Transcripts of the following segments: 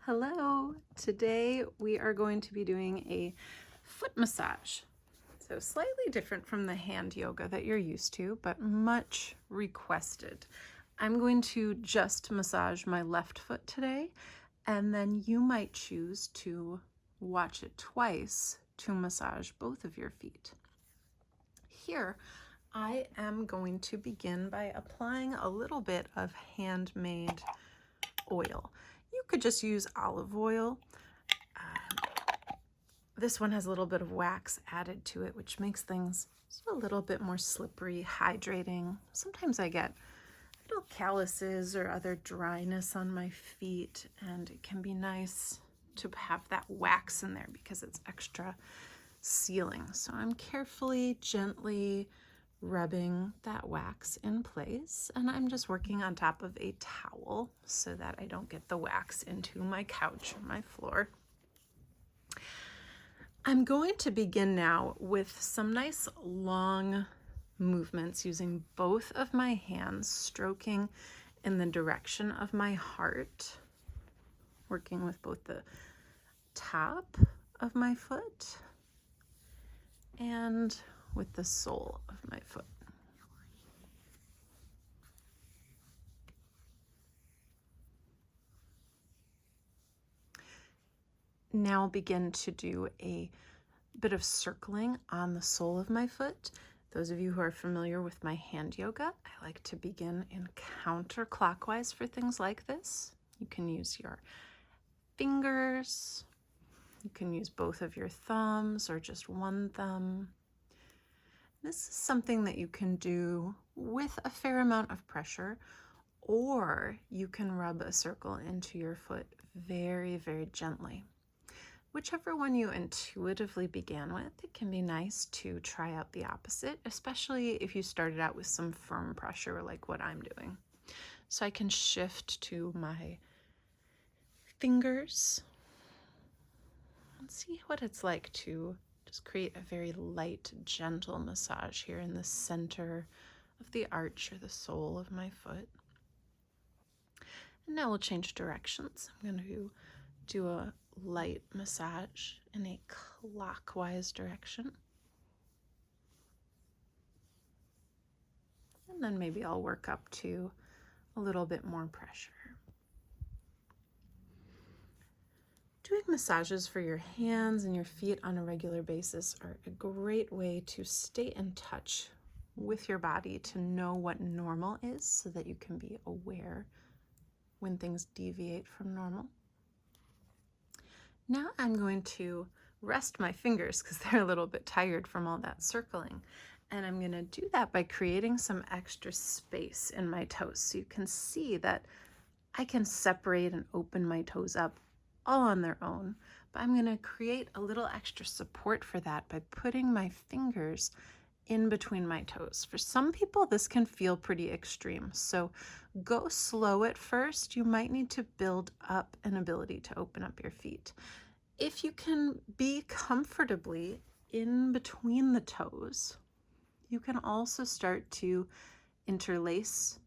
Hello! Today we are going to be doing a foot massage. So slightly different from the hand yoga that you're used to, but much requested. I'm going to just massage my left foot today, and then you might choose to watch it twice to massage both of your feet. Here, I am going to begin by applying a little bit of handmade oil. You could just use olive oil. This one has a little bit of wax added to it, which makes things a little bit more slippery, hydrating. Sometimes I get little calluses or other dryness on my feet, and it can be nice to have that wax in there because it's extra sealing. So I'm carefully, gently rubbing that wax in place, and I'm just working on top of a towel so that I don't get the wax into my couch or my floor. I'm going to begin now with some nice long movements using both of my hands, stroking in the direction of my heart, working with both the top of my foot and with the sole of my foot. Now begin to do a bit of circling on the sole of my foot. Those of you who are familiar with my hand yoga, I like to begin in counterclockwise for things like this. You can use your fingers, you can use both of your thumbs or just one thumb. This is something that you can do with a fair amount of pressure, or you can rub a circle into your foot very, very gently. Whichever one you intuitively began with, it can be nice to try out the opposite, especially if you started out with some firm pressure like what I'm doing. So I can shift to my fingers and see what it's like to just create a very light, gentle massage here in the center of the arch or the sole of my foot. And now we'll change directions. I'm going to do a light massage in a clockwise direction. And then maybe I'll work up to a little bit more pressure. Doing massages for your hands and your feet on a regular basis are a great way to stay in touch with your body, to know what normal is so that you can be aware when things deviate from normal. Now I'm going to rest my fingers because they're a little bit tired from all that circling. And I'm going to do that by creating some extra space in my toes. So you can see that I can separate and open my toes up all on their own. But I'm going to create a little extra support for that by putting my fingers in between my toes. For some people, this can feel pretty extreme. So go slow at first. You might need to build up an ability to open up your feet. If you can be comfortably in between the toes, you can also start to interlace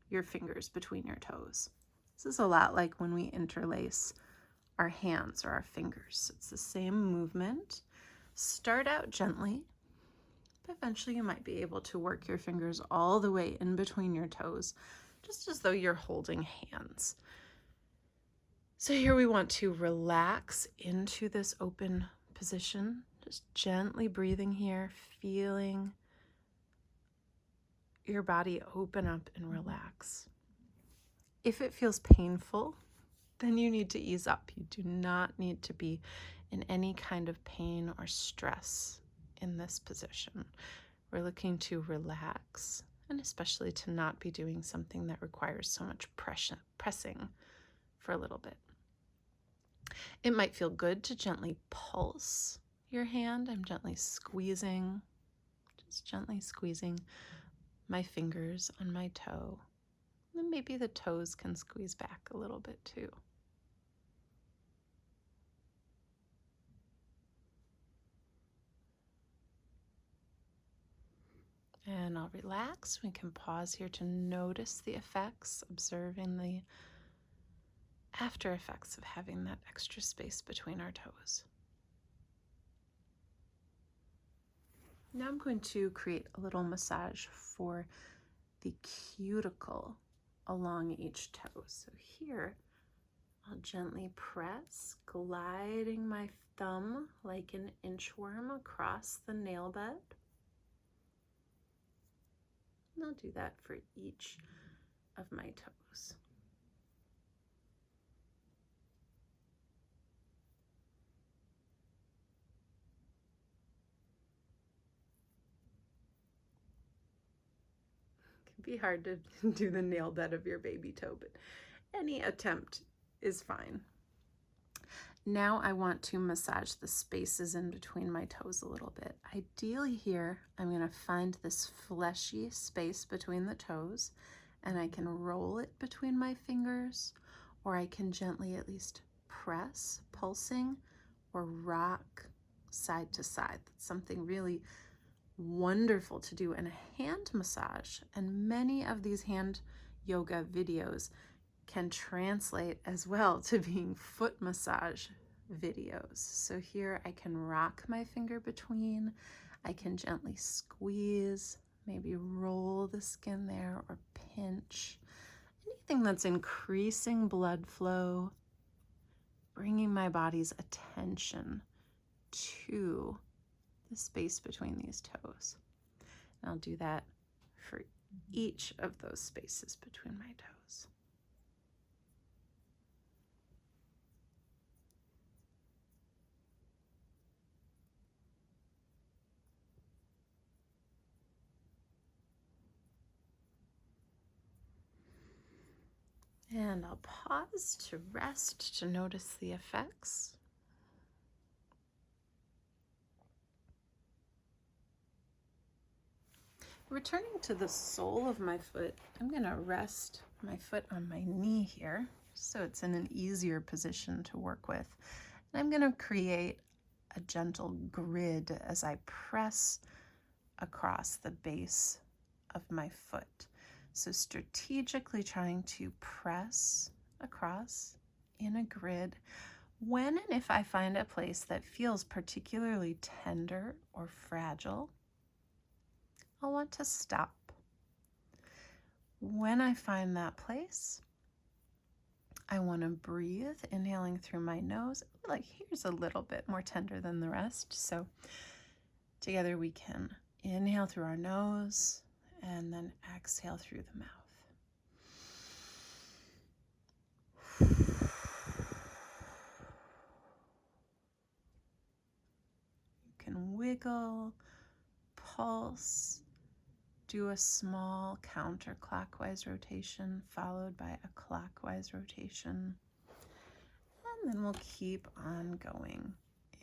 your fingers between your toes. This is a lot like when we interlace our hands or our fingers. It's the same movement. Start out gently, but eventually you might be able to work your fingers all the way in between your toes, just as though you're holding hands. So here we want to relax into this open position, just gently breathing here, feeling your body open up and relax. If it feels painful, then you need to ease up. You do not need to be in any kind of pain or stress in this position. We're looking to relax, and especially to not be doing something that requires so much pressing for a little bit. It might feel good to gently pulse your hand. I'm gently squeezing, just gently squeezing my fingers on my toe. And maybe the toes can squeeze back a little bit too. And I'll relax. We can pause here to notice the effects, observing the after effects of having that extra space between our toes. Now I'm going to create a little massage for the cuticle along each toe. So here, I'll gently press, gliding my thumb like an inchworm across the nail bed. And I'll do that for each of my toes. It can be hard to do the nail bed of your baby toe, but any attempt is fine. Now I want to massage the spaces in between my toes a little bit. Ideally here, I'm going to find this fleshy space between the toes, and I can roll it between my fingers, or I can gently at least press, pulsing, or rock side to side. That's something really wonderful to do in a hand massage, and many of these hand yoga videos can translate as well to being foot massage videos. So here I can rock my finger between, I can gently squeeze, maybe roll the skin there or pinch. Anything that's increasing blood flow, bringing my body's attention to the space between these toes. And I'll do that for each of those spaces between my toes. And I'll pause to rest, to notice the effects. Returning to the sole of my foot, I'm going to rest my foot on my knee here, so it's in an easier position to work with. And I'm going to create a gentle grid as I press across the base of my foot. So strategically trying to press across in a grid. When and if I find a place that feels particularly tender or fragile, I'll want to stop. When I find that place, I want to breathe, inhaling through my nose. Like, here's a little bit more tender than the rest. So together we can inhale through our nose and then exhale through the mouth. You can wiggle, pulse, do a small counterclockwise rotation followed by a clockwise rotation. And then we'll keep on going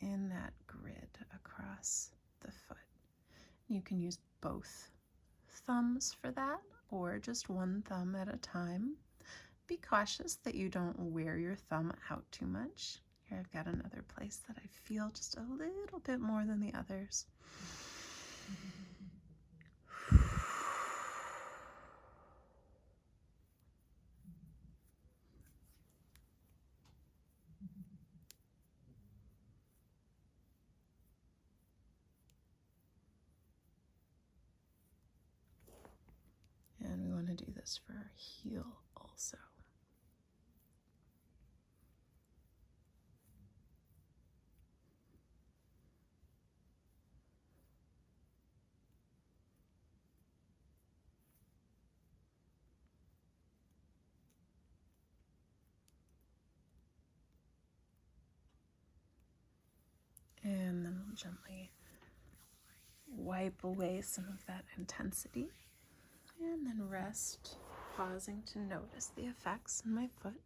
in that grid across the foot. You can use both thumbs for that, or just one thumb at a time. Be cautious that you don't wear your thumb out too much. Here I've got another place that I feel just a little bit more than the others. And we want to do this for our heel also. And then we'll gently wipe away some of that intensity. And then rest, pausing to notice the effects in my foot.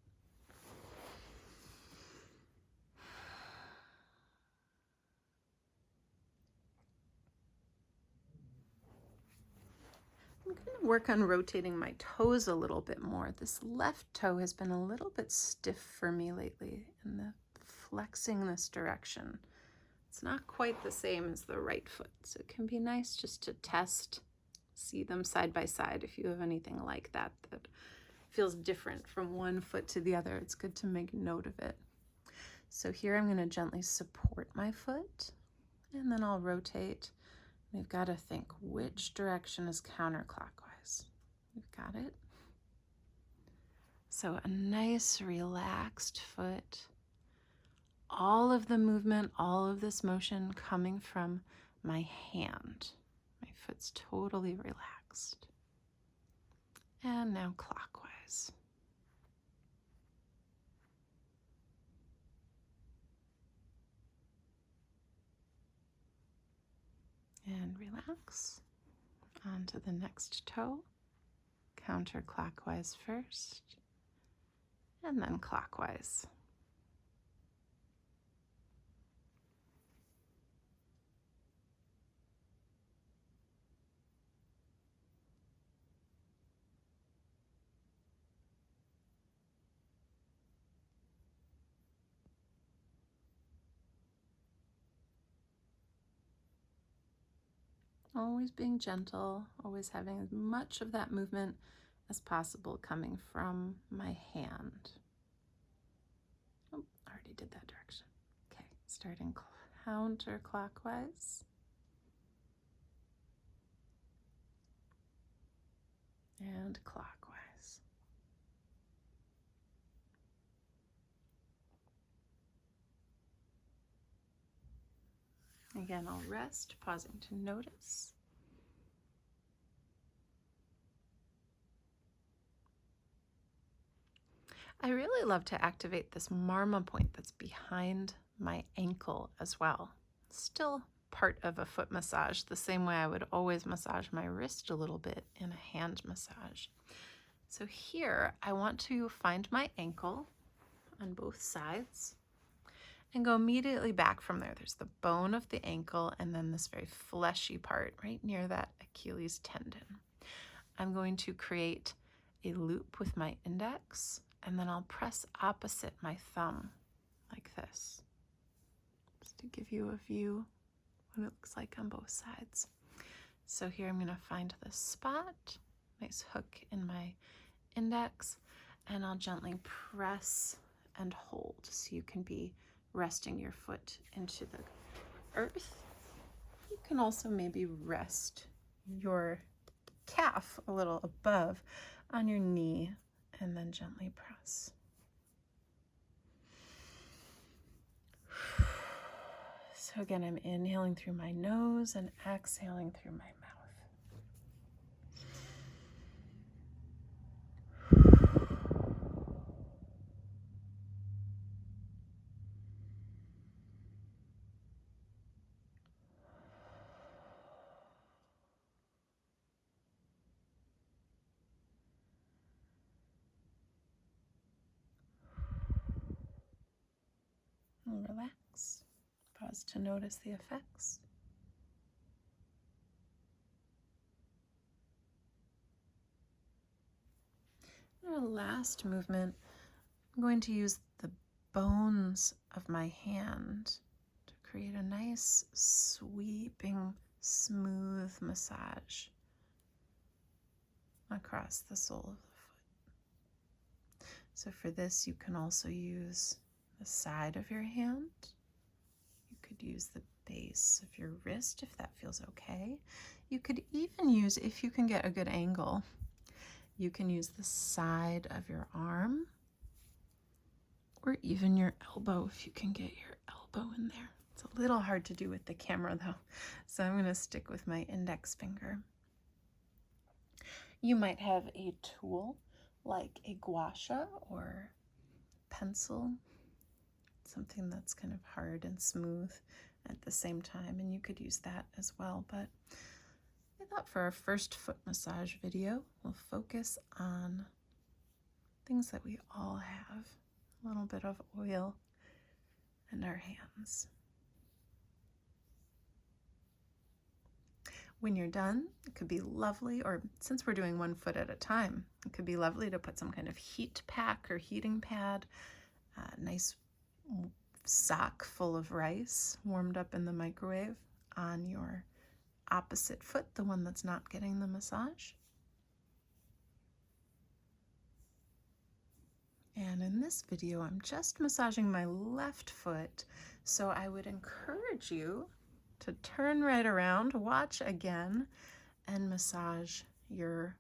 I'm going to work on rotating my toes a little bit more. This left toe has been a little bit stiff for me lately, and the flexing this direction. It's not quite the same as the right foot, so it can be nice just to test, see them side by side if you have anything like that that feels different from one foot to the other. It's good to make note of it. So here I'm going to gently support my foot, and then I'll rotate. We've got to think, which direction is counterclockwise? We've got it. So a nice relaxed foot. All of the movement, all of this motion coming from my hand. My foot's totally relaxed. And now clockwise. And relax. On to the next toe. Counterclockwise first, and then clockwise. Always being gentle, always having as much of that movement as possible coming from my hand. Oh, I already did that direction. Okay, starting counterclockwise. And clockwise. Again, I'll rest, pausing to notice. I really love to activate this marma point that's behind my ankle as well. Still part of a foot massage, the same way I would always massage my wrist a little bit in a hand massage. So here I want to find my ankle on both sides and go immediately back from there. There's the bone of the ankle and then this very fleshy part right near that Achilles tendon. I'm going to create a loop with my index, and then I'll press opposite my thumb like this, just to give you a view what it looks like on both sides. So here I'm going to find this spot, nice hook in my index, and I'll gently press and hold so you can be resting your foot into the earth. You can also maybe rest your calf a little above on your knee and then gently press. So again, I'm inhaling through my nose and exhaling through my mouth. And relax. Pause to notice the effects. And our last movement, I'm going to use the bones of my hand to create a nice, sweeping, smooth massage across the sole of the foot. So for this, you can also use the side of your hand. You could use the base of your wrist if that feels okay. You could even use, if you can get a good angle, you can use the side of your arm or even your elbow if you can get your elbow in there. It's a little hard to do with the camera though, so I'm going to stick with my index finger. You might have a tool like a gua sha or pencil, something that's kind of hard and smooth at the same time, and you could use that as well. But I thought for our first foot massage video, we'll focus on things that we all have, a little bit of oil and our hands. When you're done, it could be lovely, or since we're doing one foot at a time, it could be lovely to put some kind of heat pack or heating pad, a nice sock full of rice warmed up in the microwave on your opposite foot, the one that's not getting the massage. And in this video, I'm just massaging my left foot. So I would encourage you to turn right around, watch again, and massage your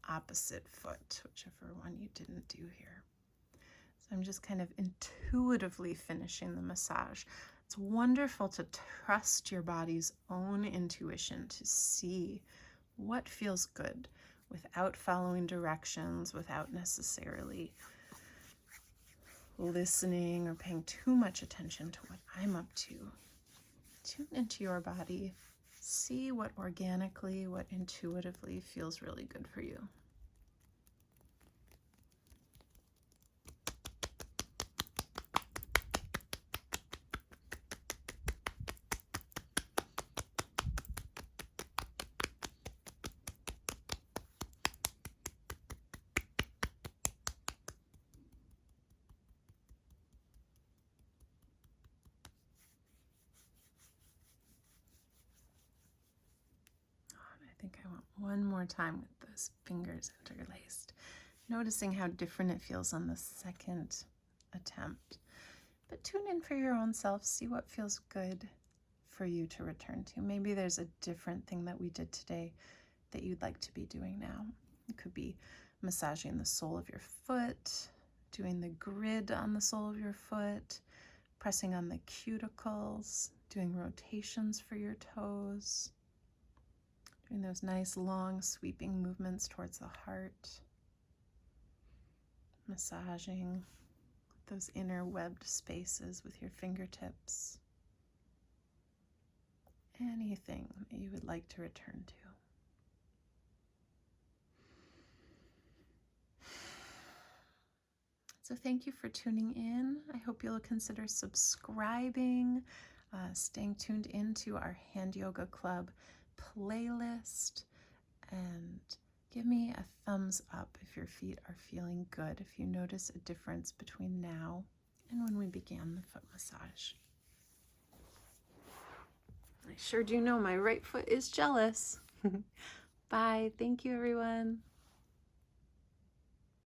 opposite foot, whichever one you didn't do here. So I'm just kind of intuitively finishing the massage. It's wonderful to trust your body's own intuition to see what feels good without following directions, without necessarily listening or paying too much attention to what I'm up to. Tune into your body. See what organically, what intuitively feels really good for you. I think I want one more time with those fingers interlaced, noticing how different it feels on the second attempt. But tune in for your own self, see what feels good for you to return to. Maybe there's a different thing that we did today that you'd like to be doing now. It could be massaging the sole of your foot, doing the grid on the sole of your foot, pressing on the cuticles, doing rotations for your toes, doing those nice long sweeping movements towards the heart, massaging those inner webbed spaces with your fingertips. Anything that you would like to return to. So thank you for tuning in. I hope you'll consider subscribing, staying tuned into our Hand Yoga Club playlist, and give me a thumbs up if your feet are feeling good, if you notice a difference between now and when we began the foot massage. I sure do know my right foot is jealous. Bye. Thank you, everyone.